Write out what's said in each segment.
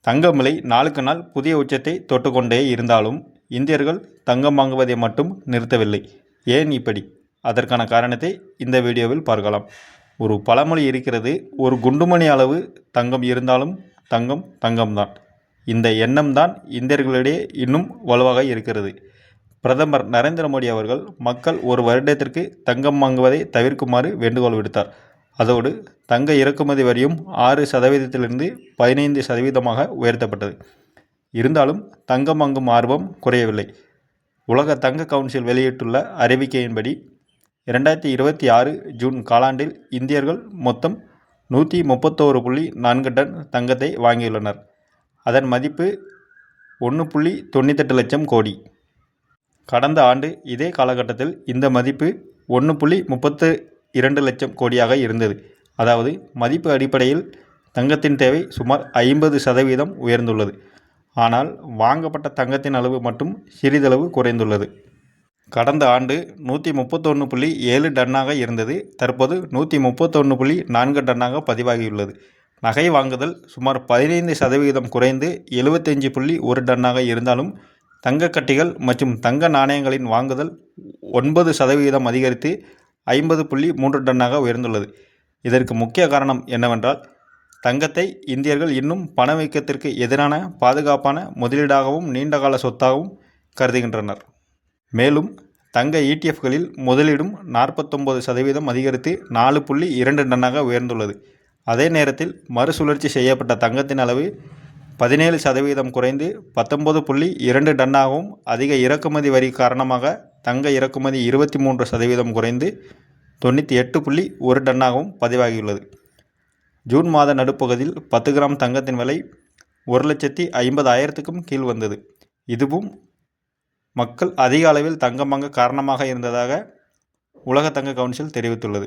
தங்கம் விலை நாளுக்கு நாள் புதிய உச்சத்தை தொட்டுக்கொண்டே இருந்தாலும் இந்தியர்கள் தங்கம் வாங்குவதை மட்டும் நிறுத்தவில்லை. ஏன் இப்படி? அதற்கான காரணத்தை இந்த வீடியோவில் பார்க்கலாம். ஒரு பழமொழி இருக்கிறது, ஒரு குண்டுமணி அளவு தங்கம் இருந்தாலும் தங்கம் தங்கம்தான். இந்த எண்ணம் தான் இந்தியர்களிடையே இன்னும் வலுவாக இருக்கிறது. பிரதமர் நரேந்திர மோடி அவர்கள் மக்கள் ஒரு வருடத்திற்கு தங்கம் வாங்குவதை தவிர்க்குமாறு வேண்டுகோள் விடுத்தார். அதோடு தங்க இறக்குமதி வரியும் 6% 15% உயர்த்தப்பட்டது. இருந்தாலும் தங்கம் வாங்கும் ஆர்வம் குறையவில்லை. உலக தங்க கவுன்சில் வெளியிட்டுள்ள அறிவிக்கையின்படி 2026 ஜூன் காலாண்டில் இந்தியர்கள் மொத்தம் 131.4 டன் தங்கத்தை வாங்கியுள்ளனர். அதன் மதிப்பு 1.98 லட்சம் கோடி. கடந்த ஆண்டு இதே காலகட்டத்தில் இந்த மதிப்பு 1.32 லட்சம் கோடியாக இருந்தது. அதாவது மதிப்பு அடிப்படையில் தங்கத்தின் தேவை சுமார் 50% உயர்ந்துள்ளது. ஆனால் வாங்கப்பட்ட தங்கத்தின் அளவு மட்டும் சிறிதளவு குறைந்துள்ளது. கடந்த ஆண்டு 131.7 டன்னாக இருந்தது. தற்போது 131.4 டன்னாக பதிவாகியுள்ளது. நகை வாங்குதல் சுமார் 15% குறைந்து 75.1 டன்னாக இருந்தாலும் தங்கக்கட்டிகள் மற்றும் தங்க நாணயங்களின் வாங்குதல் 9% அதிகரித்து 50.3 டன்னாக உயர்ந்துள்ளது. இதற்கு முக்கிய காரணம் என்னவென்றால், தங்கத்தை இந்தியர்கள் இன்னும் பணவீக்கத்திற்கு எதிரான பாதுகாப்பான முதலீடாகவும் நீண்டகால சொத்தாகவும் கருதுகின்றனர். மேலும் தங்க ETFகளில் முதலீடும் 49% அதிகரித்து 4.2 டன்னாக உயர்ந்துள்ளது. அதே நேரத்தில் மறுசுழற்சி செய்யப்பட்ட தங்கத்தின் அளவு 17% குறைந்து 19.2 டன்னாகவும், அதிக இறக்குமதி வரி காரணமாக தங்க இறக்குமதி 23% குறைந்து 98.1 டன்னாகவும் பதிவாகியுள்ளது. ஜூன் மாத நடுப்பகுதியில் 10 கிராம் தங்கத்தின் விலை 1,50,000க்கும் கீழ் வந்தது. இதுவும் மக்கள் அதிக அளவில் தங்கம் வாங்க காரணமாக இருந்ததாக உலக தங்க கவுன்சில் தெரிவித்துள்ளது.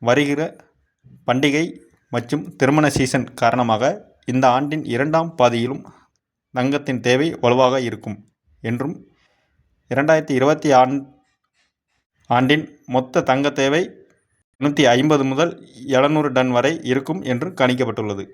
வருகிற பண்டிகை மற்றும் திருமண சீசன் காரணமாக இந்த ஆண்டின் 2ஆம் பாதியிலும் தங்கத்தின் தேவை வலுவாக இருக்கும் என்றும் 2020 ஆண்டின் மொத்த தங்க தேவை 150 முதல் 700 டன் வரை இருக்கும் என்று கணிக்கப்பட்டுள்ளது.